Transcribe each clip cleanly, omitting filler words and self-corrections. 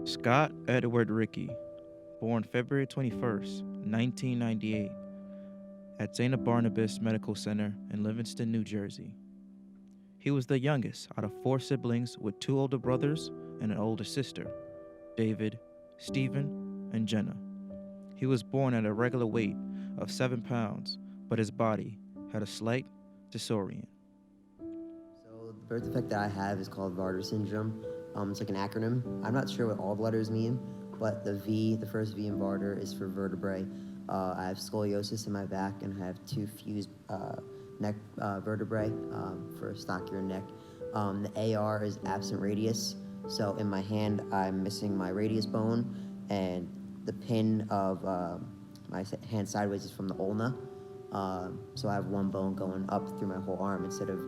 Scott Edward Ricci, born February 21st, 1998, at St. Barnabas Medical Center in Livingston, New Jersey. He was the youngest out of four siblings with two older brothers and an older sister, David, Stephen, and Jenna. He was born at a regular weight of 7 pounds, but his body had a slight dysorient. So the birth defect that I have is called Vatar Syndrome. It's like an acronym. I'm not sure what all the letters mean, but the first V in Vatar is for vertebrae. I have scoliosis in my back and I have two fused neck vertebrae for stockier neck. The AR is absent radius. So in my hand, I'm missing my radius bone, and the pin of my hand sideways is from the ulna. So I have one bone going up through my whole arm instead of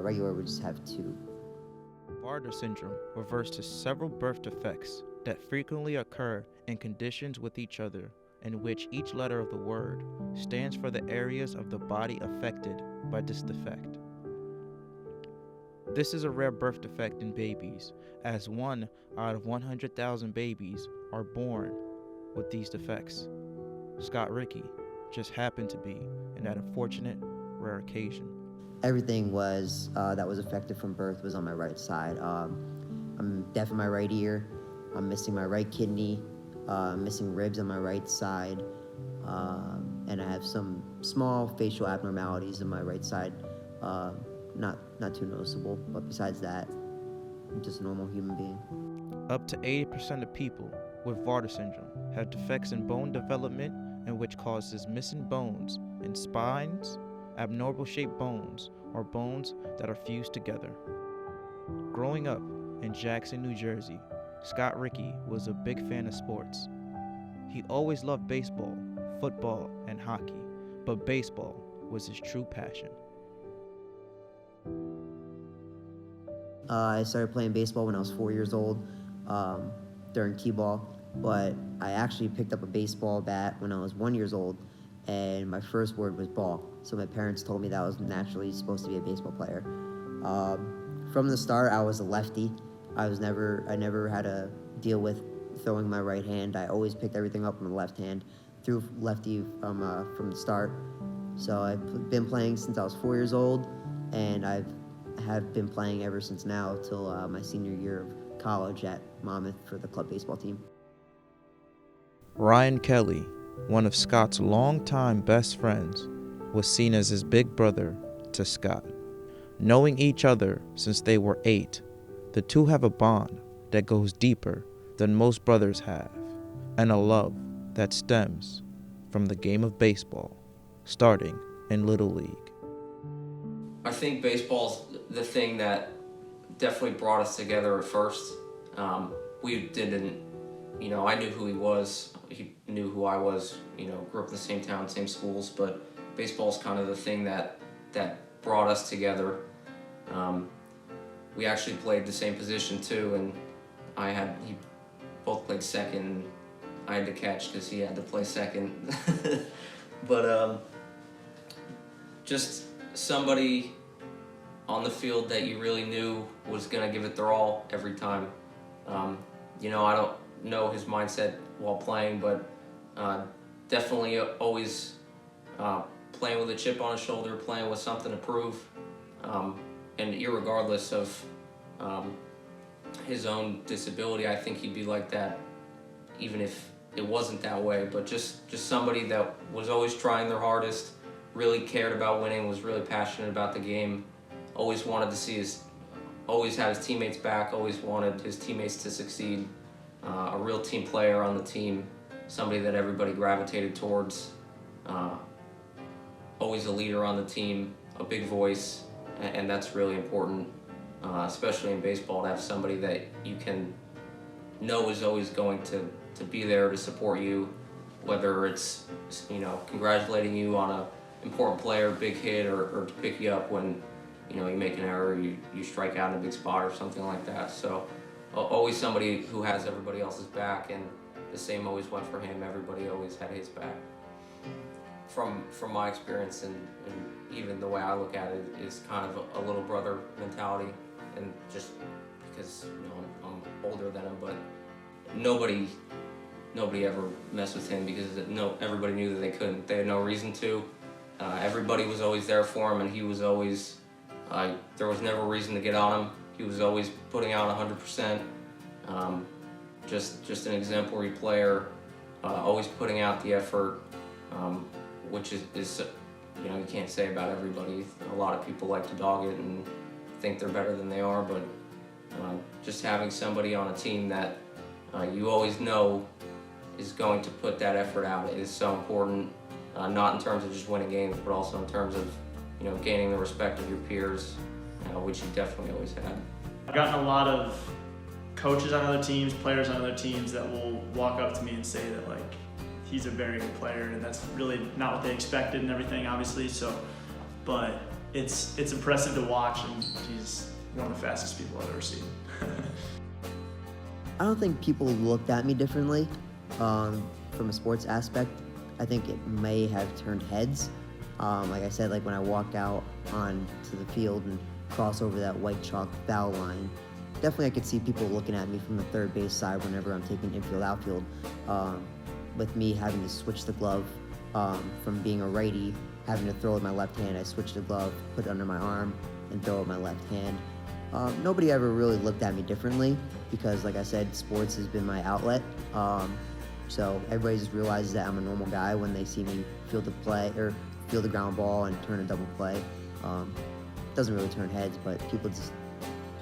regular would just have two. Vatar syndrome refers to several birth defects that frequently occur in conditions with each other, in which each letter of the word stands for the areas of the body affected by this defect. This is a rare birth defect in babies, as 1 out of 100,000 babies are born with these defects. Scott Ricci just happened to be in that unfortunate rare occasion. Everything was that was affected from birth was on my right side. I'm deaf in my right ear. I'm missing my right kidney. Missing ribs on my right side, and I have some small facial abnormalities on my right side. Not too noticeable, but besides that, I'm just a normal human being. Up to 80% of people with Vatar syndrome have defects in bone development, and which causes missing bones in spines, abnormal shaped bones, or bones that are fused together. Growing up in Jackson, New Jersey, Scott Ricci was a big fan of sports. He always loved baseball, football, and hockey, but baseball was his true passion. I started playing baseball when I was 4 years old during T-ball, but I actually picked up a baseball bat when I was 1 year old, and my first word was ball. So my parents told me that I was naturally supposed to be a baseball player. From the start, I was a lefty. I never had to deal with throwing my right hand. I always picked everything up from the left hand, threw lefty from the start. So I've been playing since I was 4 years old, and I have been playing ever since now till my senior year of college at Monmouth for the club baseball team. Ryan Kelly, one of Scott's longtime best friends, was seen as his big brother to Scott. Knowing each other since they were 8, the two have a bond that goes deeper than most brothers have, and a love that stems from the game of baseball, starting in Little League. I think baseball's the thing that definitely brought us together at first. We didn't, I knew who he was, he knew who I was, grew up in the same town, same schools, but baseball's kind of the thing that brought us together. We actually played the same position too, and he both played second, and I had to catch because he had to play second. But just somebody on the field that you really knew was gonna give it their all every time. I don't know his mindset while playing, but definitely always playing with a chip on his shoulder, playing with something to prove. And irregardless of his own disability, I think he'd be like that even if it wasn't that way. But just somebody that was always trying their hardest, really cared about winning, was really passionate about the game, always wanted to see always had his teammates back, always wanted his teammates to succeed. A real team player on the team, somebody that everybody gravitated towards, always a leader on the team, a big voice, and that's really important, especially in baseball, to have somebody that you can know is always going to be there to support you, whether it's congratulating you on a important player, big hit, or to pick you up when you make an error, you strike out in a big spot or something like that. So always somebody who has everybody else's back, and the same always went for him. Everybody always had his back. From my experience and even the way I look at it is kind of a little brother mentality, and just because I'm older than him, but nobody ever messed with him because everybody knew that they couldn't. They had no reason to. Everybody was always there for him, and he was always, there was never a reason to get on him. He was always putting out 100%. Just an exemplary player, always putting out the effort, which is you can't say about everybody. A lot of people like to dog it and think they're better than they are, but just having somebody on a team that you always know is going to put that effort out is so important, not in terms of just winning games, but also in terms of gaining the respect of your peers, which he definitely always had. I've gotten a lot of coaches on other teams, players on other teams that will walk up to me and say that he's a very good player, and that's really not what they expected and everything, obviously. But it's impressive to watch, and he's one of the fastest people I've ever seen. I don't think people looked at me differently from a sports aspect. I think it may have turned heads. Like I said, when I walk out onto the field and cross over that white chalk foul line, definitely I could see people looking at me from the third base side whenever I'm taking infield, outfield. With me having to switch the glove from being a righty, having to throw with my left hand, I switch the glove, put it under my arm, and throw with my left hand. Nobody ever really looked at me differently because, like I said, sports has been my outlet. So everybody just realizes that I'm a normal guy when they see me field the ground ball and turn a double play. Doesn't really turn heads, but people just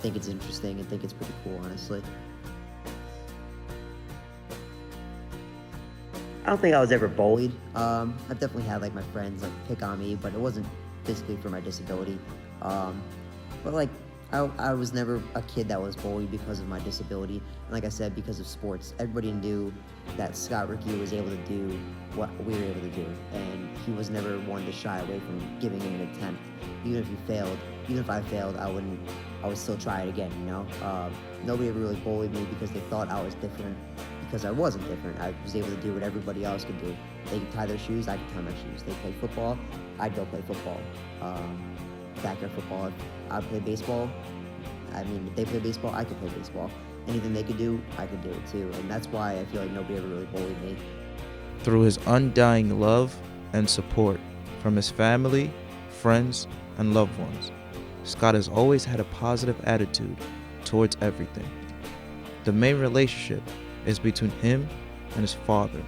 think it's interesting and think it's pretty cool, honestly. I don't think I was ever bullied. I've definitely had my friends pick on me, but it wasn't physically for my disability. But I was never a kid that was bullied because of my disability. And like I said, because of sports, everybody knew that Scott Ricci was able to do what we were able to do, and he was never one to shy away from giving him an attempt. Even if I failed, I would still try it again. Nobody ever really bullied me because they thought I was different. Because I wasn't different. I was able to do what everybody else could do. They could tie their shoes, I could tie my shoes. They play football, I'd go play football. Backyard football, I'd play baseball. If they play baseball, I could play baseball. Anything they could do, I could do it too. And that's why I feel like nobody ever really bullied me. Through his undying love and support from his family, friends, and loved ones, Scott has always had a positive attitude towards everything. The main relationship is between him and his father.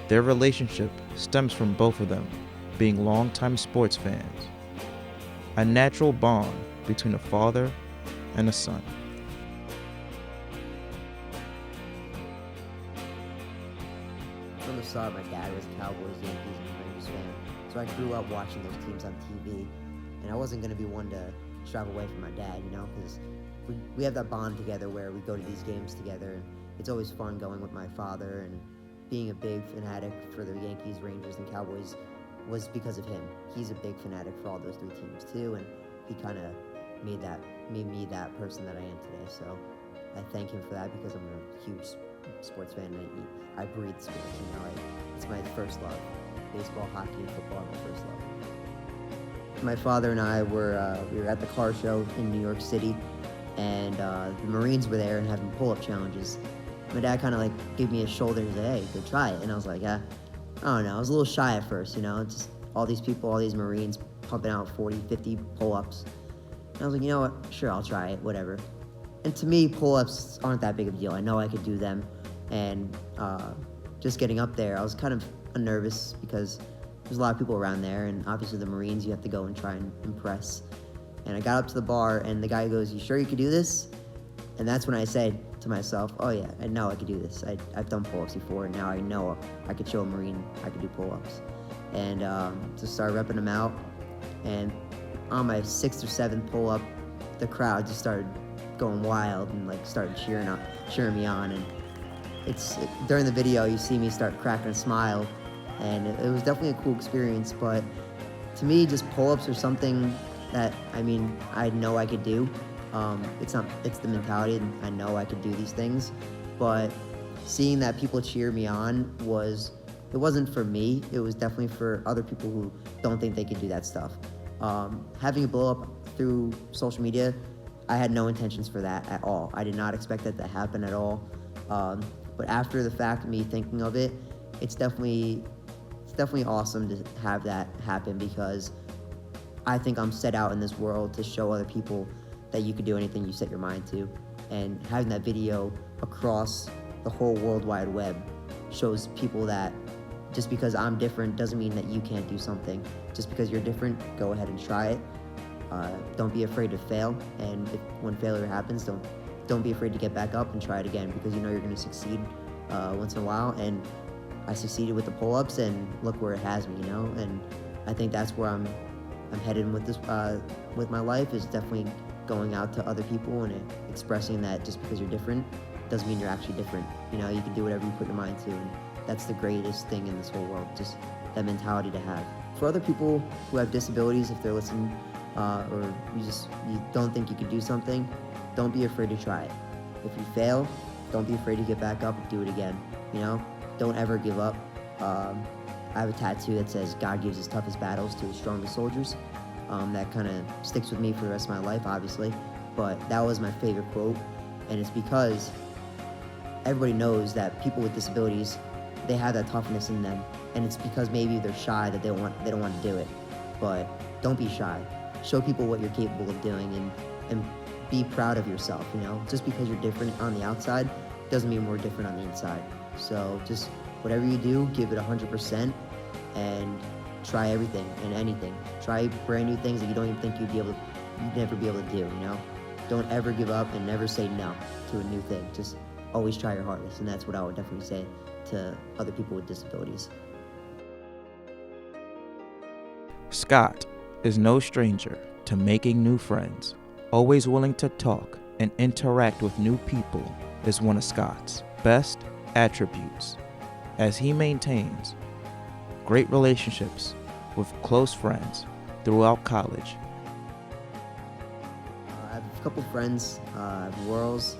Their relationship stems from both of them being longtime sports fans. A natural bond between a father and a son. From the start, my dad was a Cowboys, Yankees, and Rangers fan, so I grew up watching those teams on TV, and I wasn't going to be one to strive away from my dad, because we have that bond together where we go to these games together, and it's always fun going with my father, and being a big fanatic for the Yankees, Rangers, and Cowboys was because of him. He's a big fanatic for all those three teams too, and he kind of made me that person that I am today. So I thank him for that because I'm a huge sports fan, and I breathe sports. It's my first love. Baseball, hockey, and football are my first love. My father and I were we were at the car show in New York City, and the Marines were there and having pull-up challenges. My dad kind of gave me a shoulder and said, "Hey, go try it." And I was like, "Yeah, I don't know." I was a little shy at first, just all these people, all these Marines pumping out 40, 50 pull-ups. And I was like, you know what? Sure, I'll try it, whatever. And to me, pull-ups aren't that big of a deal. I know I could do them. And just getting up there, I was kind of nervous because there's a lot of people around there, and obviously the Marines, you have to go and try and impress. And I got up to the bar, and the guy goes, "You sure you could do this?" And that's when I said to myself, "Oh yeah, I know I could do this. I've done pull-ups before, and now I know I could show a Marine I could do pull-ups." And just started repping them out. And on my 6th or 7th pull-up, the crowd just started going wild and started cheering me on. And during the video, you see me start cracking a smile, and it was definitely a cool experience. But to me, just pull-ups are something that I know I could do. It's the mentality, and I know I could do these things. But seeing that people cheer me on it wasn't for me. It was definitely for other people who don't think they could do that stuff. Having a blow up through social media, I had no intentions for that at all. I did not expect that to happen at all. But after the fact of me thinking of it, it's definitely awesome to have that happen, because I think I'm set out in this world to show other people that you can do anything you set your mind to. And having that video across the whole World Wide Web shows people that just because I'm different doesn't mean that you can't do something. Just because you're different, go ahead and try it. Don't be afraid to fail, and when failure happens, don't be afraid to get back up and try it again, because you know you're going to succeed once in a while. And I succeeded with the pull-ups, and look where it has me, you know. And I think that's where I'm headed with this with my life, is definitely going out to other people and expressing that just because you're different doesn't mean you're actually different. You know, you can do whatever you put your mind to, and that's the greatest thing in this whole world, just that mentality to have. For other people who have disabilities, if they're listening, or you don't think you could do something, don't be afraid to try it. If you fail, don't be afraid to get back up and do it again. You know, don't ever give up. I have a tattoo that says, "God gives his toughest battles to his strongest soldiers." That kind of sticks with me for the rest of my life, obviously, but that was my favorite quote, and it's because everybody knows that people with disabilities, they have that toughness in them, and it's because maybe they're shy that they don't want to do it. But don't be shy. Show people what you're capable of doing, and be proud of yourself. You know, just because you're different on the outside doesn't mean we're different on the inside. So just whatever you do, give it 100%, and try everything and anything. Try brand new things that you don't even think you'd never be able to do, you know? Don't ever give up and never say no to a new thing. Just always try your hardest, and that's what I would definitely say to other people with disabilities. Scott is no stranger to making new friends. Always willing to talk and interact with new people is one of Scott's best attributes, as he maintains great relationships with close friends throughout college. I have a couple friends. I have Worrells,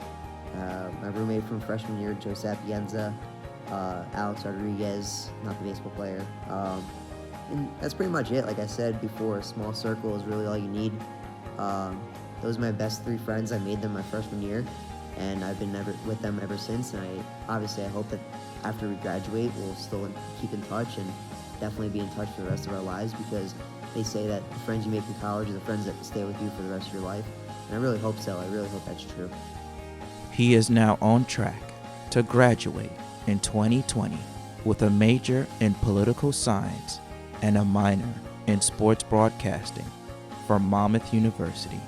my roommate from freshman year, Joe Sapienza, Alex Rodriguez, not the baseball player. And that's pretty much it. Like I said before, a small circle is really all you need. Those are my best 3 friends. I made them my freshman year, and I've been with them ever since. And I hope that after we graduate, we'll still keep in touch and definitely be in touch for the rest of our lives, because they say that the friends you make in college are the friends that stay with you for the rest of your life. And I really hope so. I really hope that's true. He is now on track to graduate in 2020 with a major in political science and a minor in sports broadcasting from Monmouth University.